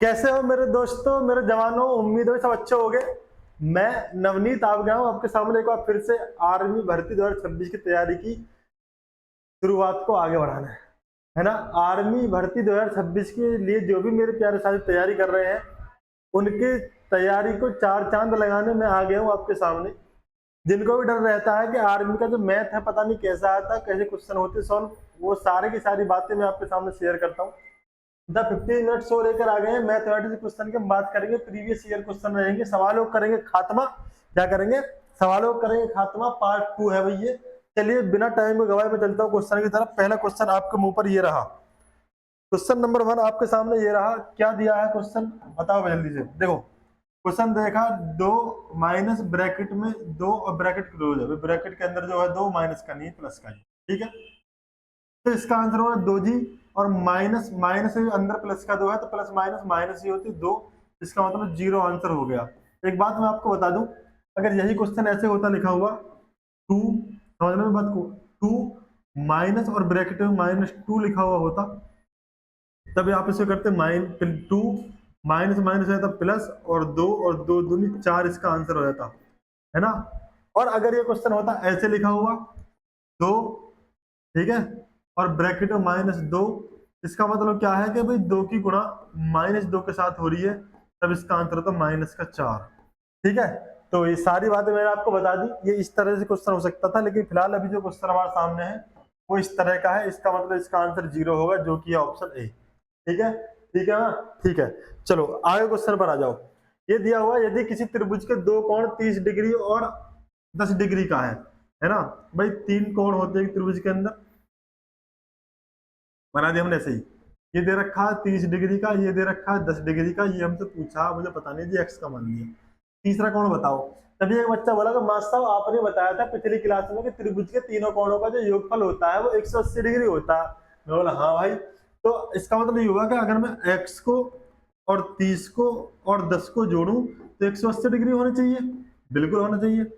कैसे हो मेरे दोस्तों, मेरे जवानों? उम्मीद है सब अच्छे हो गए। मैं नवनीत आ गया हूँ आपके सामने एक बार फिर से आर्मी भर्ती 2026 की तैयारी की शुरुआत को आगे बढ़ाना है ना। आर्मी भर्ती 2026 के लिए जो भी मेरे प्यारे साथी तैयारी कर रहे हैं, उनकी तैयारी को चार चांद लगाने में आ गया हूँ आपके सामने। जिनको भी डर रहता है कि आर्मी का जो मैथ है पता नहीं कैसा आता है, कैसे क्वेश्चन होते सॉल्व, वो सारी की सारी बातें मैं आपके सामने शेयर करता हूँ। द 15 मिनट शो लेकर आ गए हैं। मैथमेटिक्स क्वेश्चन की हम बात करेंगे, प्रीवियस ईयर क्वेश्चन रहेंगे, सवालों करेंगे खात्मा। क्या करेंगे? सवालों करेंगे खात्मा, पार्ट 2 है भैया। चलिए बिना टाइम को गवाए मैं चलता हूँ क्वेश्चन की तरफ। पहला क्वेश्चन आपके मुंह पर ये रहा। क्वेश्चन नंबर 1 आपके सामने ये रहा। क्या दिया है क्वेश्चन? बताओ जल्दी से। देखो क्वेश्चन देखा, दो माइनस ब्रैकेट में दो और ब्रैकेट क्लोज है, ब्रैकेट के अंदर जो है दो, माइनस का नहीं प्लस का ही, ठीक है। तो इसका आंसर होगा दो जी। और माइनस माइनस अंदर प्लस का दो है तो प्लस माइनस माइनस ही होती दो। इसका मतलब जीरो आंसर हो गया। एक बात मैं आपको बता दूं, अगर यही क्वेश्चन ऐसे होता लिखा हुआ टू, समझने में बात को, टू माइनस और ब्रैकेट में माइनस टू लिखा हुआ होता, तब आप इसे करते टू माइनस माइनस रहता प्लस, और दो दूनी चार, इसका आंसर हो जाता, है ना। और अगर ये क्वेश्चन होता ऐसे लिखा हुआ दो, ठीक है, और ब्रैकेट में माइनस दो, इसका मतलब क्या है कि भाई दो की गुणा माइनस दो के साथ हो रही है, तब इसका आंसर होता माइनस का चार, ठीक है। तो ये सारी बातें मैंने आपको बता दी। ये इस तरह से क्वेश्चन हो सकता था, लेकिन फिलहाल अभी जो क्वेश्चन हमारे सामने है वो इस तरह का है। इसका मतलब इसका आंसर जीरो होगा, जो कि ऑप्शन ए, ठीक है। ठीक है ना? ठीक है। चलो आगे क्वेश्चन पर आ जाओ। ये दिया हुआ, यदि किसी त्रिभुज के दो कोण 30 डिग्री और 10 डिग्री का है ना। भाई तीन कोण होते हैं त्रिभुज के अंदर, बना दिया हमने ऐसे ही। ये दे रखा है 30 डिग्री का, ये दे रखा है 10 डिग्री का, ये हमसे पूछा, मुझे पता नहीं जी, एक्स का मान लिया। तीसरा कोण बताओ। तभी एक बच्चा बोला कि मास्टर साहब आपने बताया था पिछली क्लास में कि त्रिभुज के तीनों कोणों का जो योगफल होता है वो 180 डिग्री होता है। मैं बोला हाँ भाई। तो इसका मतलब ये हुआ कि अगर मैं एक्स को और 30 को और 10 को जोड़ू तो 180 डिग्री होनी चाहिए, बिल्कुल होना चाहिए।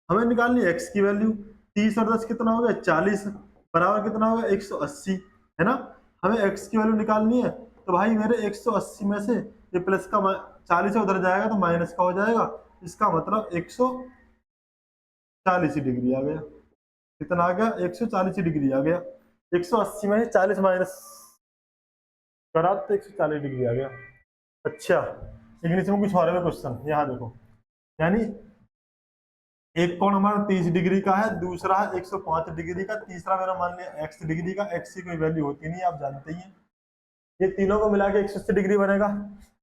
हमें निकालनी एक्स की वैल्यू। 30 और 10 कितना हो गया? 40, बराबर कितना होगा? 180, है ना। हमें एक्स की वैल्यू निकालनी है, तो भाई मेरे 180 में से ये प्लस का 40 उधर जाएगा तो माइनस का हो जाएगा। इसका मतलब 140 डिग्री आ गया। कितना आ गया? 140 डिग्री आ गया। 180 में से 40 माइनस करा तो 140 डिग्री आ गया। अच्छा, लेकिन इसमें कुछ और है क्वेश्चन, यहाँ देखो। यानी एक कोण हमारा 30 डिग्री का है, दूसरा है 105 डिग्री का, तीसरा मेरा मान लिया x डिग्री का। x की कोई वैल्यू होती नहीं, आप जानते ही हैं। ये तीनों को मिला के 180 डिग्री बनेगा।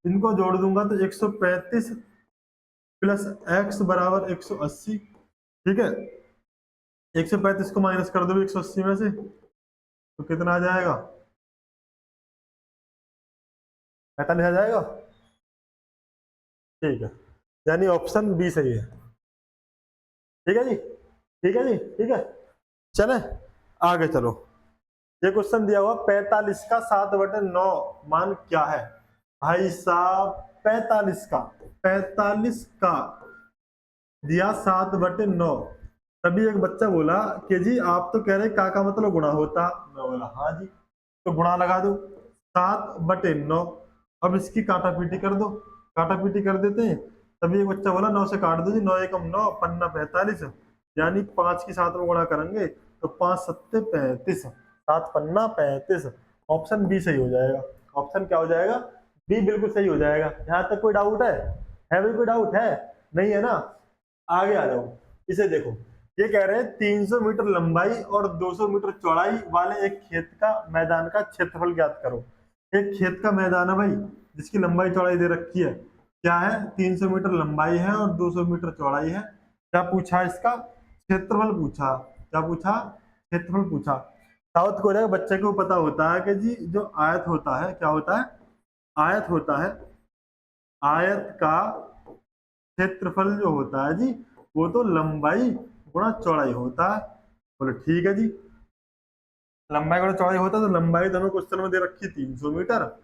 इनको जोड़ दूंगा तो 135 प्लस x बराबर 180, ठीक है। 135 को माइनस कर दो 180 में से, तो कितना आ जाएगा? 45 आ जाएगा, ठीक है। यानी ऑप्शन बी सही है। ठीक है जी, ठीक है जी, ठीक है। चले आगे चलो। ये क्वेश्चन दिया हुआ 45 का 7/9 मान क्या है? भाई साहब 45 का दिया 7/9। तभी एक बच्चा बोला कि जी आप तो कह रहे का मतलब गुणा होता। मैं बोला हाँ जी, तो गुणा लगा दो 7/9। अब इसकी काटा पीटी कर दो, काटा पीटी कर देते हैं। तभी एक बच्चा बोला 9 से काट दो जी, 9 एकम 9, पन्ना 45, यानी 5 की 7 में गुणा करेंगे तो 5 सत्ते 35, 7 पन्ना 35। ऑप्शन बी सही हो जाएगा। ऑप्शन क्या हो जाएगा? बी बिल्कुल सही हो जाएगा। यहाँ तक कोई डाउट है भाई? कोई डाउट है? नहीं है ना। आगे आ जाओ। इसे देखो, ये कह रहे हैं 300 मीटर लंबाई और 200 मीटर चौड़ाई वाले एक खेत का मैदान का क्षेत्रफल ज्ञात करो। एक खेत का मैदान है भाई, जिसकी लंबाई चौड़ाई दे रखी है। क्या है? 300 मीटर लंबाई है और 200 मीटर चौड़ाई है। क्या पूछा? इसका क्षेत्रफल पूछा। क्या पूछा? क्षेत्रफल पूछा। साउथ कोरिया के बच्चे को पता होता है कि जी जो आयत होता है, क्या होता है? आयत होता है। आयत का क्षेत्रफल जो होता है जी, वो तो लंबाई गुणा चौड़ाई होता है। बोले ठीक है जी, लंबाई गुणा चौड़ाई होता है, तो लंबाई तो हमें क्वेश्चन में दे रखी 300 मीटर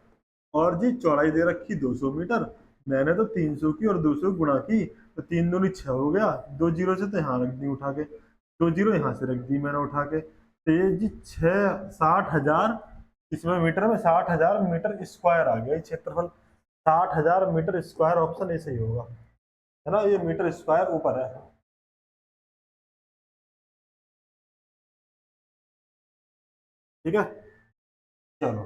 और जी चौड़ाई दे रखी 200 मीटर। मैंने तो 300 की और 200 गुणा की, तो 3 दूनी 6 हो गया। दो जीरो से तो यहाँ रख दी उठा के, दो जीरो यहाँ से रख दी मैंने उठा के, तो ये जी 60,000, इसमें मीटर में 60,000 मीटर स्क्वायर आ गया क्षेत्रफल। 60,000 मीटर स्क्वायर, ऑप्शन ए सही होगा, है ना, ये मीटर स्क्वायर ऊपर है। ठीक है, चलो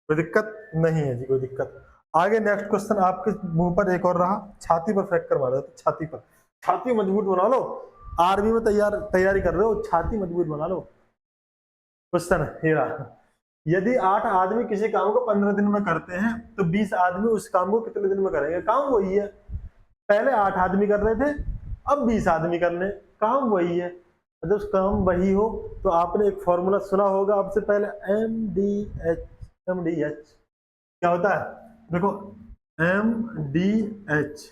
कोई दिक्कत नहीं है जी, कोई दिक्कत। आगे नेक्स्ट क्वेश्चन आपके मुंह पर एक और रहा, छाती पर फ्रैक्चर मारा, तो छाती पर, छाती मजबूत बना लो, आर्मी में तैयारी कर रहे हो, छाती मजबूत बना लो। क्वेश्चन ये रहा, यदि 8 आदमी किसी काम को 15 दिन में करते हैं तो 20 आदमी उस काम को कितने दिन में करेंगे? काम वही है, पहले 8 आदमी कर रहे थे, अब 20 आदमी कर रहे हैं, काम वही है। जब काम वही हो तो आपने एक फॉर्मूला सुना होगा आपसे पहले, एम डी एच क्या होता है? देखो, M D H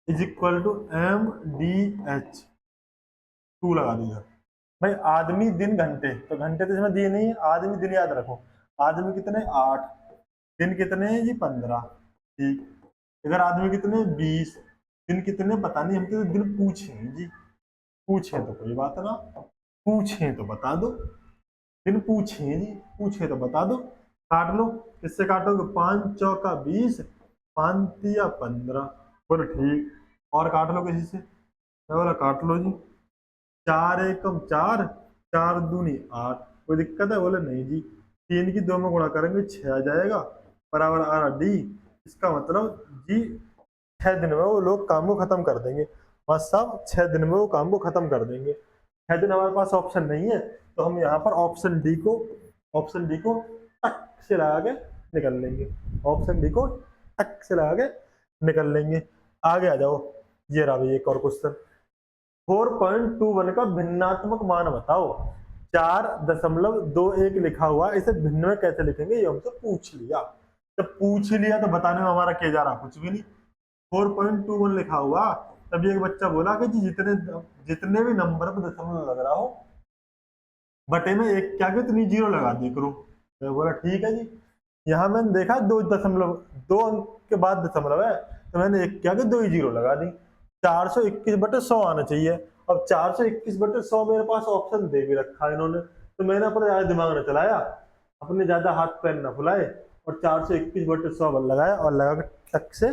is equal to M D H, two लगा दिया भाई। आदमी दिन घंटे, तो घंटे तो इसमें दिए नहीं है, आदमी दिन याद रखो, आदमी कितने 8, दिन कितने हैं जी 15, ठीक। अगर आदमी कितने 20, दिन कितने पता नहीं, हम तो दिन पूछे हैं जी, पूछे तो कोई बात ना, पूछे तो बता दो, दिन पूछे जी, पूछे तो बता दो। काट लो, किससे काटोगे? 5 चौका 20, 5 तिया 15, बोलो ठीक। और काट लो किसी से, मैं बोला काट लो जी, 4 एकम 4, 4 दूनी 8, कोई दिक्कत है? बोले नहीं जी, 3 की 2 में गुणा करेंगे 6 आ जाएगा, बराबर आ रहा डी। इसका मतलब जी 6 दिन में वो लोग काम को खत्म कर देंगे, बस साहब 6 दिन में वो काम को खत्म कर देंगे। 6 दिन हमारे पास ऑप्शन नहीं है, तो हम यहाँ पर ऑप्शन डी को टक से लगा के निकल लेंगे, ऑप्शन डी को टक से लगा के निकल लेंगे। आगे आ जाओ, ये रहा भाई एक और क्वेश्चन, 4.21 का भिन्नात्मक मान बताओ। 4.21 लिखा हुआ, इसे भिन्न में कैसे लिखेंगे ये हमसे पूछ लिया। जब पूछ लिया तो बताने में हमारा क्या जा रहा, कुछ भी नहीं। 4.21 लिखा हुआ, तभी एक बच्चा बोला कि जी जितने जितने भी नंबर पर दशमलव लग रहा हो, बटे में एक क्या कि इतनी जीरो लगा दी करो। तो बोला ठीक है जी। यहाँ मैंने देखा 2 दशमलव, 2 अंक के बाद दशमलव है, तो मैंने एक क्या कि 2 ही जीरो लगा दी। 421/100 आना चाहिए। अब 421/100 मेरे पास ऑप्शन दे भी रखा है इन्होंने, तो मैंने अपना ज्यादा दिमाग न चलाया, अपने ज्यादा हाथ पैर न फुलाए, और 421/100 लगाया, और लगा के टक से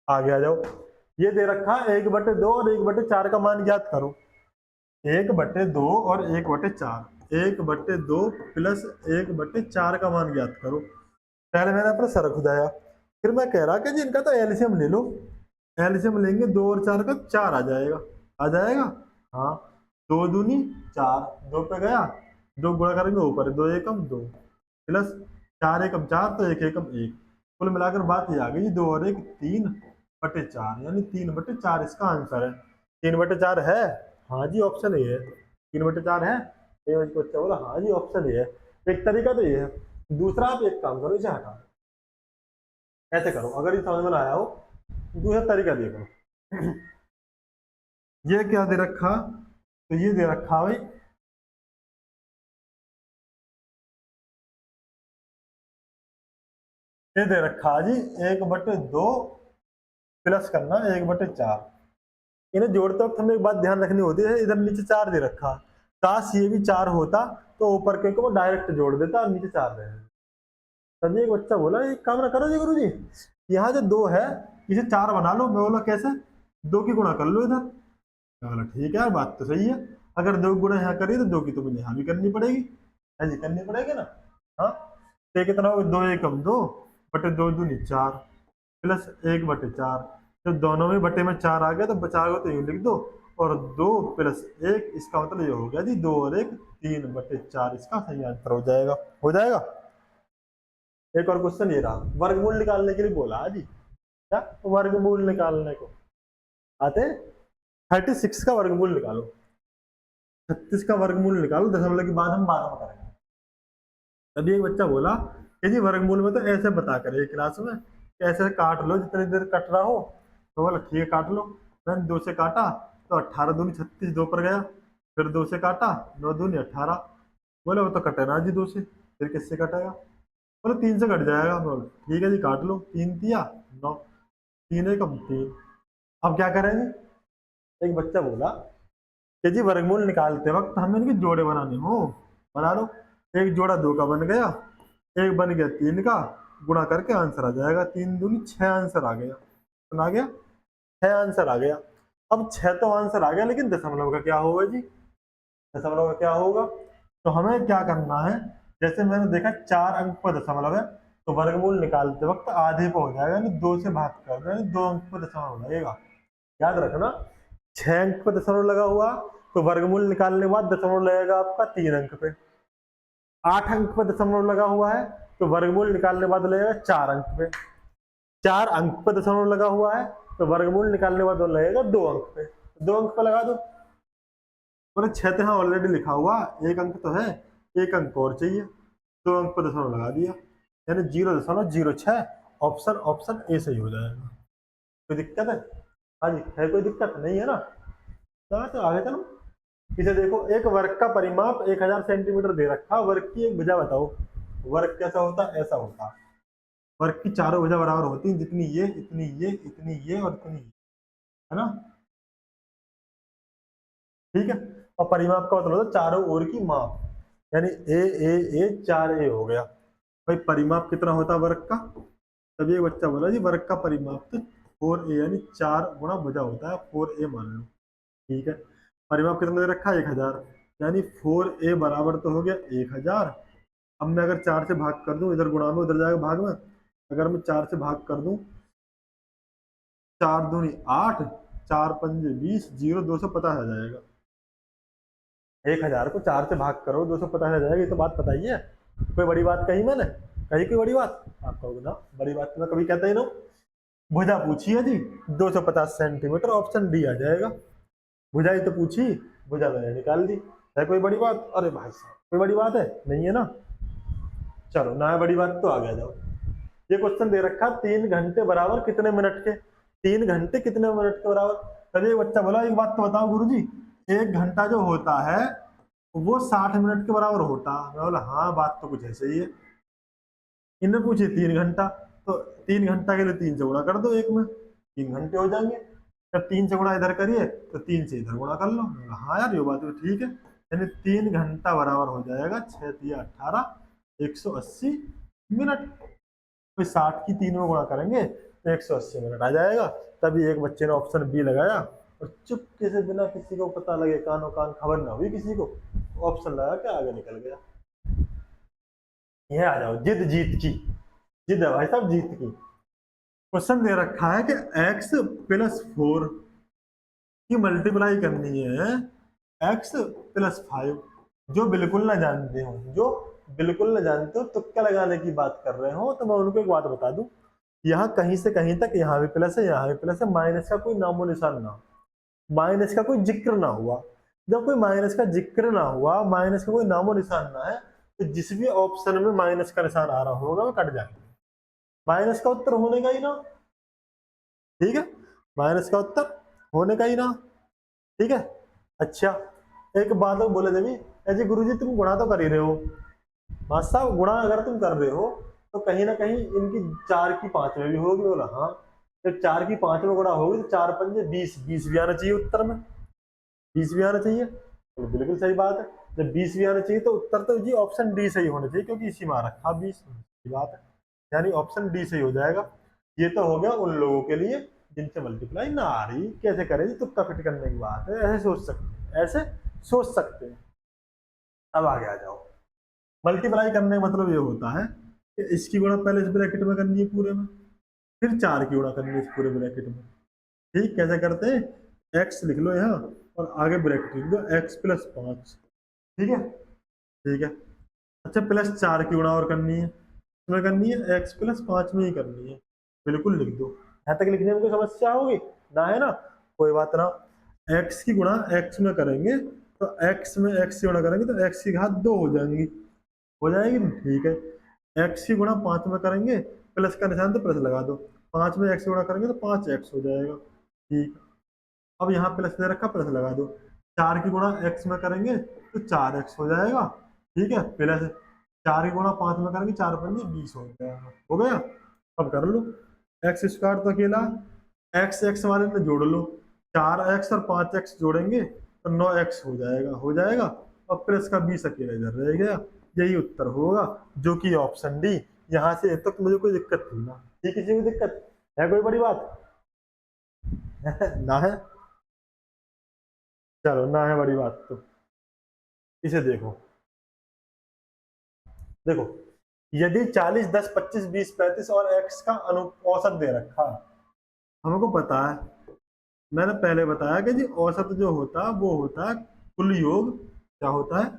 आगे आ जाओ। ये दे रखा 1/2 और 1/4 का मान ज्ञात करो। 1/2 और 1/4, 1/2 प्लस 1/4 का मान ज्ञात करो। पहले मैंने अपना सर खुदाया, फिर मैं कह रहा कि जी इनका तो एलसीएम ले लो, एलसीएम लेंगे 2 और 4 का 4 आ जाएगा, आ जाएगा, हाँ। 2 दूनी 4, 2 पे गया, 2 गुणा करेंगे ऊपर, 2 एकम 2 प्लस 4 एकम 4, तो 1 एकम 1, कुल मिलाकर बात ये आ गई 2 और 1 3/4, यानी 3/4 इसका आंसर है। 3/4 है, हाँ जी ऑप्शन ये है, 3/4 है। ये बच्चा बोला हाँ जी ऑप्शन ये है। एक तरीका तो ये है, दूसरा आप एक काम करो, इसे हटा, ऐसे करो, अगर ये समझ में ना आया हो दूसरा तरीका देखो। ये क्या दे रखा, तो ये दे रखा भाई, ये दे रखा जी 1/2 प्लस करना 1/4। इन्हें जोड़ते वक्त हमें एक बात ध्यान रखनी होती है, इधर नीचे 4 दे रखा, काश ये भी 4 होता तो ऊपर के को डायरेक्ट जोड़ देता और नीचे 4 रहे। तभी एक बच्चा बोला एक काम ना करो जी गुरु जी, यहाँ जो 2 है इसे 4 बना लो। मैं बोला कैसे? 2 की गुणा कर लो इधर। मैं बोला ठीक है, बात तो सही है, अगर 2 गुणा यहाँ करिए तो 2 की तो मुझे यहाँ भी करनी पड़ेगी, है जी, करनी पड़ेगी ना, हाँ। तो कितना होगा? 2 एकम 2 बटे 2 दूनी 4 प्लस 1/4। जब दोनों में बटे में 4 आ गया तो बचा हुआ तो यूं लिख दो, और 2 प्लस 1, इसका मतलब ये हो गया जी 2 और 1 3/4, इसका सही आंसर हो जाएगा, हो जाएगा। एक और क्वेश्चन ये रहा, वर्गमूल निकालने के लिए बोला जी, क्या वर्गमूल निकालने को आते, 36 का वर्गमूल निकालो, 36 का वर्गमूल निकालो, दशमलव के बाद हम 12 में करेंगे। तभी एक बच्चा बोला कि जी वर्गमूल में तो ऐसे बता कर एक क्लास में, ऐसे काट लो जितनी देर कट रहा हो। तो बोला ठीक है काट लो। मैंने 2 से काटा तो 18 दूनी 36, 2 पर गया, फिर 2 से काटा, 9 दूनी 18। बोले वो तो कटे ना जी 2 से, फिर किससे कटेगा? बोले 3 से कट जाएगा। बोले ठीक है जी काट लो, 3 तिया 9, 3 एकम 3। अब क्या करेंगे? एक बच्चा बोला कि जी वर्गमूल निकालते वक्त हमें इनके जोड़े बनाने हो, बना लो। एक जोड़ा 2 का बन गया, एक बन गया 3 का, गुणा करके आंसर आ जाएगा। 3 दूनी 6 आंसर आ गया। आ गया 6 आंसर आ गया। अब 6 तो आंसर आ गया, लेकिन दशमलव का क्या होगा जी? दशमलव का क्या होगा? तो हमें क्या करना है, जैसे मैंने देखा 4 अंक पर दशमलव है, तो वर्गमूल निकालते वक्त आधे पर हो जाएगा, यानी 2 से भाग कर रहे हैं, 2 अंक पर दशमलव लगेगा। याद रखना, 6 अंक पर दशमलव लगा हुआ तो वर्गमूल निकालने के बाद दशमलव लगेगा आपका 3 अंक पे। 8 अंक पर दशमलव लगा हुआ है तो वर्गमूल निकालने के बाद लगेगा 4 अंक पे। 4 अंक पर दशमलव लगा हुआ है तो वर्गमूल निकालने के बाद लगेगा 2 अंक पे। 2 अंक पे लगा दो। मैंने 6 तो यहाँ ऑलरेडी लिखा हुआ, 1 अंक तो है, 1 अंक और चाहिए, 2 अंक पर दशमलव लगा दिया, यानी 0.06। ऑप्शन ऑप्शन ए सही हो जाएगा। कोई दिक्कत है? हाँ जी, है कोई दिक्कत नहीं है ना? तो आगे चलो। इसे देखो, एक वर्ग का परिमाप 1000 सेंटीमीटर दे रखा, वर्ग की एक भुजा बताओ। वर्ग कैसा होता? ऐसा होता। वर्ग की चारों भुजा बराबर होती हैं, जितनी ये, इतनी ये, इतनी ये और इतनी ये, है ना? ठीक है। और परिमाप का मतलब होता है चारों ओर की माप, यानी ए 4 ए हो गया। भाई परिमाप कितना होता है वर्ग का? तभी एक बच्चा बोला जी वर्ग का परिमाप तो 4a यानी 4 गुणा भुजा होता है, 4a मान लो। ठीक है। परिमाप कितना दे रखा है? 1000, यानी 4a बराबर तो हो गया 1000। अब मैं अगर 4 से भाग कर दूं, इधर गुणा में उधर जाएगा भाग में, अगर मैं 4 से भाग कर दूं, 4 दूनी 8, 4 पंजे 20, 250 आ जाएगा। 1000 को 4 से भाग करो, 250 आ जाएगा। ये तो बात पता ही है। कोई बड़ी बात कही मैंने? कही कोई बड़ी बात? आप कहोगे ना बड़ी बात तो मैं कभी कहता ही ना। भुजा पूछी है जी 250 सेंटीमीटर, ऑप्शन डी आ जाएगा। भुजा ही तो पूछी, भुजा मैंने निकाल दी। है कोई बड़ी बात? अरे भाई साहब, कोई बड़ी बात है? नहीं है ना? चलो ना है बड़ी बात तो आगे आ जाओ। ये क्वेश्चन दे रखा 3 घंटे बराबर कितने मिनट के? 3 घंटे कितने मिनट के बराबर? तभी एक बच्चा बोला एक बात तो बताओ गुरुजी, 1 घंटा जो होता है वो 60 मिनट के बराबर होता। मैं बोला हाँ, बात तो कुछ ऐसे ही है। इन्हें पूछे 3 घंटा, तो 3 घंटा के लिए 3 से गुणा कर दो, एक में 3 घंटे हो जाएंगे। जब 3 से गुणा इधर करिए तो 3 से इधर गुणा कर लो। हाँ यार, ये बात तो ठीक है, यानी 3 घंटा बराबर हो जाएगा 6 तिया 18, 180 मिनट। तो 60 की 3 में गुणा करेंगे तो 180 मिनट आ जाएगा। तभी एक बच्चे ने ऑप्शन बी लगाया, और चुपके से बिना किसी को पता लगे, कानो कान खबर ना हुई किसी को, ऑप्शन लगा के आगे निकल गया। ये आ जाओ, जिद जीत की। जिद है भाई साहब, जीत की। क्वेश्चन दे रखा है कि x प्लस 4 की मल्टीप्लाई करनी है x प्लस 5। जो बिल्कुल ना जानते हो, जो बिल्कुल ना जानते हो, तुक्का लगाने की बात कर रहे हो, तो मैं उनको एक बात बता दूं, यहाँ कहीं से कहीं तक यहाँ भी प्लस है, यहाँ भी प्लस है, माइनस का कोई नामो निशान ना हो, माइनस का कोई जिक्र ना हुआ। जब कोई माइनस का जिक्र ना हुआ, माइनस का कोई नामो निशान ना है, तो जिस भी ऑप्शन में माइनस का निशान आ रहा होगा वो कट जाएगा। माइनस का उत्तर होने का ही ना। ठीक है, माइनस का उत्तर होने का ही ना। ठीक है। अच्छा, एक बात बोले देवी, अजय गुरुजी तुम गुणा तो कर ही रहे हो, मास्टर साहब गुणा अगर तुम कर रहे हो तो कहीं ना कहीं इनकी 4 की 5 में भी होगी। बोला हाँ, जब 4 की 5 में गुणा होगी तो 4 पंजे 20, 20 भी आना चाहिए उत्तर में, 20 भी आना चाहिए। तो बिल्कुल सही बात है, जब 20 भी आना चाहिए तो उत्तर तो जी ऑप्शन डी सही होना चाहिए, क्योंकि इसी में आ रखा 20। बात है, यानी ऑप्शन डी सही हो जाएगा। ये तो हो गया उन लोगों के लिए जिनसे मल्टीप्लाई ना आ रही, कैसे करें जी, तुक्का फिट करने की बात है, ऐसे सोच सकते हैं, ऐसे सोच सकते हैं। अब आगे आ जाओ। मल्टीप्लाई करने का मतलब ये होता है कि इसकी गुणा पहले इस ब्रैकेट में करनी है पूरे में, फिर 4 की गुणा करनी है इस पूरे ब्रैकेट में। ठीक, कैसे करते हैं? एक्स लिख लो यहाँ और आगे ब्रैकेट लिख दो x प्लस 5। ठीक है, ठीक है। अच्छा, प्लस 4 की गुणा और करनी है, इसमें करनी है x प्लस 5 में ही करनी है, बिल्कुल लिख दो। यहाँ तक लिखने में कोई समस्या होगी ना? है ना? कोई बात ना। x की गुणा x में करेंगे तो x में x की गुणा करेंगे तो x की घात 2 हो जाएंगी, हो जाएगी। ठीक है, x की गुणा 5 में करेंगे, प्लस का निशान तो प्लस लगा दो, 5 में x गुणा करेंगे तो 5x हो जाएगा। ठीक, अब यहाँ प्लस दे रखा, प्लस लगा दो, 4 की गुणा x में करेंगे तो 4x हो जाएगा। ठीक है, प्लस 4 की गुणा 5 में करेंगे, 4 पंजे 20 हो जाएगा। हो गया? अब कर लो, एक्स स्क्वायर तो अकेला, एक्स एक्स वाले में जोड़ लो, 4x और 5x जोड़ेंगे तो 9x हो जाएगा, हो जाएगा। और प्लस का 20 अकेला इधर रह गया, यही उत्तर होगा, जो कि ऑप्शन डी। यहाँ से तक तो मुझे कोई दिक्कत थी ना, ये किसी को दिक्कत है कोई बड़ी बात ना है, चलो ना है बड़ी बात तो इसे देखो। देखो यदि 40 10 25 20 35 और x का अनु औसत दे रखा है, हमको पता है, मैंने पहले बताया कि जी औसत जो होता है वो होता है कुल योग, क्या होता है,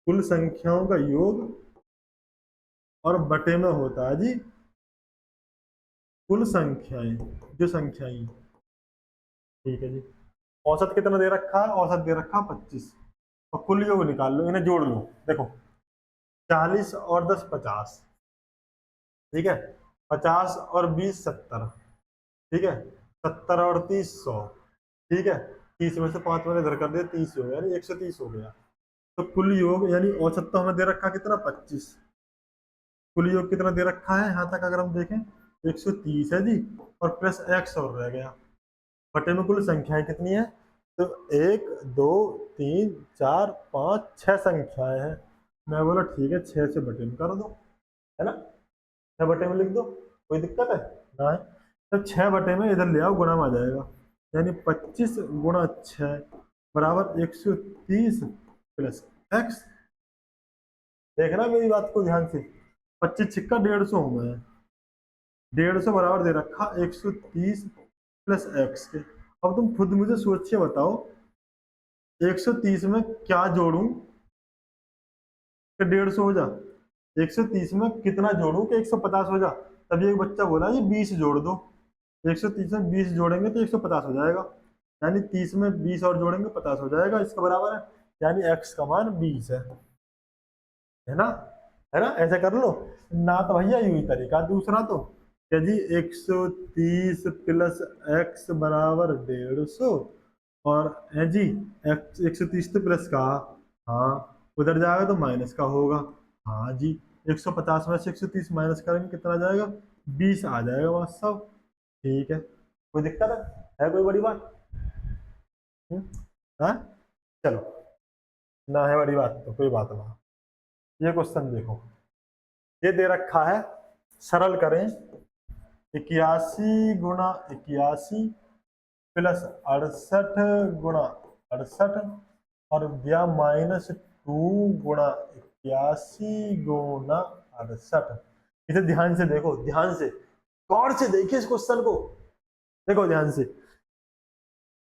कुल संख्याओं का योग, और बटे में होता है जी कुल संख्याएं, जो संख्याएं, ठीक है जी। औसत कितना दे रखा है, औसत दे रखा 25, और कुल योग निकाल लो, इन्हें जोड़ लो। देखो 40 और 10 50, ठीक है, 50 और 20 70, ठीक है, 70 और 30 100, ठीक है, 30 में से 5 मैंने इधर कर दिया, 30 हो गया, यानी 130 हो गया। तो कुल योग यानी औसत तो हमें दे रखा कितना 25, कुल योग कितना दे रखा है यहाँ तक अगर हम देखें 130 है जी, और प्लस एक्स और रह गया, बटे में कुल संख्याएं कितनी है, तो 1 2 3 4 5 6 संख्याएं हैं। मैं बोला ठीक है 6 से बटे में कर दो, है ना, 6 बटे में लिख दो, कोई दिक्कत है ना है। तो 6 बटे में इधर ले आओ, गुणा में आ जाएगा, यानी 25 गुणा 6 बराबर 130 प्लस एक्स। देखना मेरी बात को ध्यान से, 25 छिक्का 150 हो गए, 150 बराबर दे रखा 130 प्लस एक्स के। अब तुम खुद मुझे सोच के बताओ 130 में क्या जोड़ूं कि 150 हो जा, 130 में कितना जोड़ूं कि 150 हो जा। तभी एक बच्चा बोला जी 20 जोड़ दो, 130 में 20 जोड़ेंगे तो 150 हो जाएगा, यानी 30 में 20 और जोड़ेंगे 50 हो जाएगा, इसका बराबर है, यानी एक्स का मान 20 है ना, है ना, ऐसे कर लो ना। तो भैया यही तरीका दूसरा तो क्या जी 130 प्लस एक्स बराबर 150, और है जी 130 तो प्लस का, हाँ उधर जाएगा तो माइनस का होगा, हाँ जी 150 में से 130 माइनस करेंगे कितना आ जाएगा, 20 आ जाएगा बस सब, ठीक है, कोई दिक्कत है कोई बड़ी बात, हाँ चलो, ना है बड़ी बात तो कोई बात ना। ये क्वेश्चन देखो, ये दे रखा है, सरल करें, 81 गुणा 81 प्लस 68 गुणा 68, और दिया -2 गुणा 81 गुणा 68। इसे ध्यान से देखो, ध्यान से गौर से देखिए इस क्वेश्चन को, देखो ध्यान से,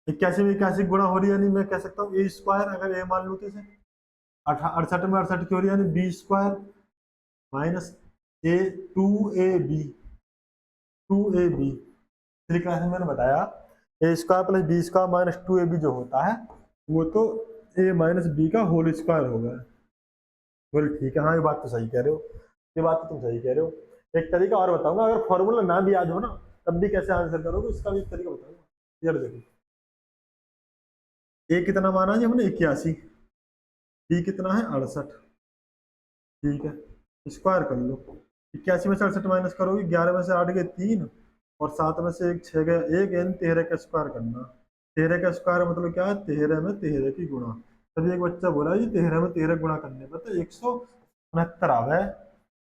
81 में 81 गुणा हो रही है, यानी मैं कह सकता हूँ ए स्क्वायर, अगर ए मान लो तो इसे 68 में 68 की हो रही है, यानी बी स्क्वायर माइनस ए 2ab, 2ab, पिछली क्लास में मैंने बताया A square plus B square minus 2ab जो होता है वो तो ए माइनस बी का होल स्क्वायर होगा। बोले ठीक है, हाँ ये बात तो सही कह रहे हो, ये बात तो तुम सही कह रहे हो। एक तरीका और बताऊंगा, अगर फॉर्मूला ना भी याद हो ना तब भी कैसे आंसर करोगे इसका भी एक तरीका बताऊंगा। यार देखो ए कितना माना जी हमने 81, बी कितना है 68, ठीक है, स्क्वायर कर लो, 81 में से 68 माइनस करोगे, 11 में से 8 गए 3, और 7 में से 1 6 गया 1, यानी 13 का स्क्वायर करना। 13 का स्क्वायर मतलब क्या है, 13 में 13 की गुणा। तभी एक बच्चा बोला जी 13 में 13 गुणा करने पर तो 169 आवे।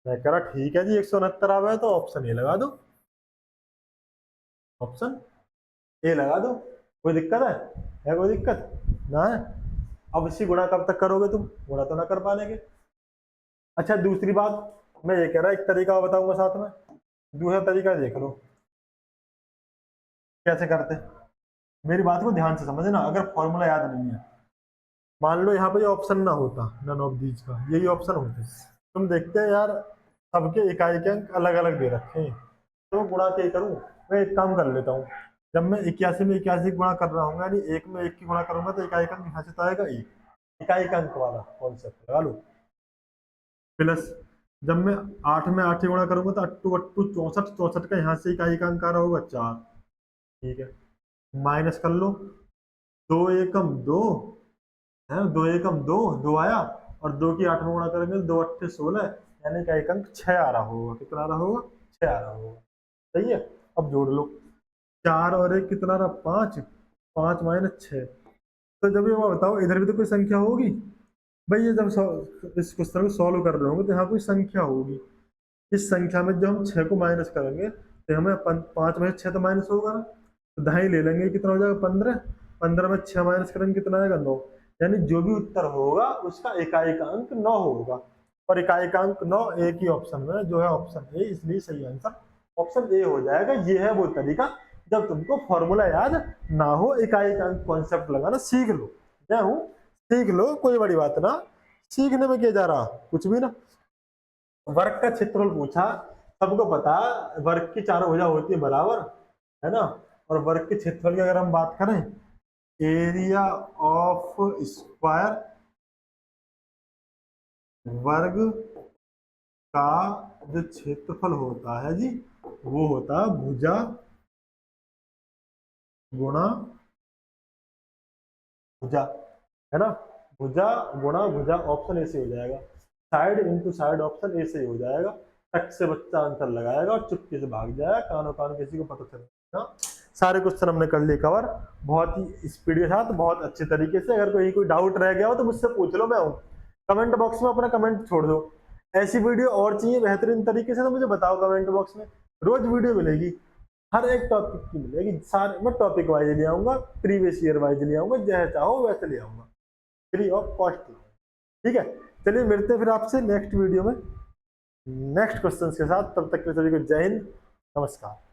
मैं कह रहा ठीक है जी 169 आवे तो ऑप्शन ए लगा दो, ऑप्शन ए लगा दो, कोई दिक्कत है कोई दिक्कत ना है। अब इसी गुणा कब तक करोगे तुम, गुणा तो ना कर पाएंगे। अच्छा दूसरी बात मैं ये कह रहा एक तरीका बताऊंगा साथ में, दूसरा तरीका देख लो कैसे करते, मेरी बात को ध्यान से समझना। अगर फॉर्मूला याद नहीं है, मान लो यहाँ पे ऑप्शन ना होता, नन ऑफ दीज का यही ऑप्शन होते, तुम देखते हैं यार सबके इकाई के अंक अलग अलग दे रखे हैं, तो गुणा क्या करूँ, मैं एक काम कर लेता हूँ, जब मैं 81 में 81 गुणा कर रहा हूँ यानी 1 में 1 की गुणा करूंगा तो इकाई का अंक यहाँ से तो आएगा 1, इकाई का अंक वाला कॉन्सेप्ट लगा लो, प्लस जब मैं 8 में 8 की गुणा करूंगा तो 8 8 64, 64 का यहाँ से इकाई का अंक आ रहा होगा 4, ठीक है, माइनस कर लो, 2 एकम 2 है, 2 एकम 2 2 आया, और 2 की 8 में गुणा करेंगे 2 8 16, यानी का एक अंक 6 आ रहा होगा, कितना आ रहा होगा 6 आ रहा होगा, सही है। अब जोड़ लो 4 और 1 कितना रहा 5, 5 माइनस 6, तो जब ये बताओ इधर भी तो कोई संख्या होगी, भाई ये जब इस क्वेश्चन को सॉल्व कर रहे होंगे तो यहाँ कोई संख्या होगी, इस संख्या में जो हम 6 को माइनस करेंगे तो हमें 5 में 6 तो माइनस होगा ना, तो ढाई ले लेंगे, कितना हो जाएगा 15, 15 में 6 माइनस करेंगे कितना आएगा 9, यानी जो भी उत्तर होगा उसका इकाई का अंक 9 होगा, और इकाई का अंक 9 एक ही ऑप्शन में जो है ऑप्शन ए, इसलिए सही आंसर ऑप्शन ए हो जाएगा। ये है वो तरीका जब तुमको फॉर्मूला याद ना हो, इकाई का अंक कॉन्सेप्ट लगाना सीख लो, मैं हूं सीख लो, कोई बड़ी बात ना, सीखने में क्या जा रहा कुछ भी ना। वर्ग का क्षेत्रफल पूछा, सबको पता वर्ग की चारों भुजा होती है बराबर, है ना, और वर्ग के क्षेत्रफल की अगर हम बात करें, एरिया ऑफ स्क्वायर वर्ग का जो क्षेत्रफल होता है जी, वो होता है भुजा गुणा भुजा, है ना, भुजा गुणा भुजा, ऑप्शन ए से हो जाएगा, side into side option A से हो जाएगा, टक से बच्चा आंसर लगाएगा और चुपके से भाग जाएगा, कानो कान किसी को पता चलेगा। सारे क्वेश्चन हमने कर लिए कवर, बहुत ही स्पीड के साथ, बहुत अच्छे तरीके से। अगर कोई डाउट रह गया हो तो मुझसे पूछ लो, मैं हूँ, कमेंट बॉक्स में अपना कमेंट छोड़ दो। ऐसी वीडियो और चाहिए बेहतरीन तरीके से तो मुझे बताओ कमेंट बॉक्स में, रोज वीडियो मिलेगी, हर एक टॉपिक की मिलेगी, सारे मैं टॉपिक वाइज ले आऊंगा, प्रीवियस ईयर वाइज ले आऊंगा, जैसे चाहो वैसे ले आऊंगा, फ्री ऑफ कॉस्ट। ठीक है, चलिए मिलते हैं फिर आपसे नेक्स्ट वीडियो में नेक्स्ट क्वेश्चन के साथ, तब तक के सभी को जय हिंद, नमस्कार।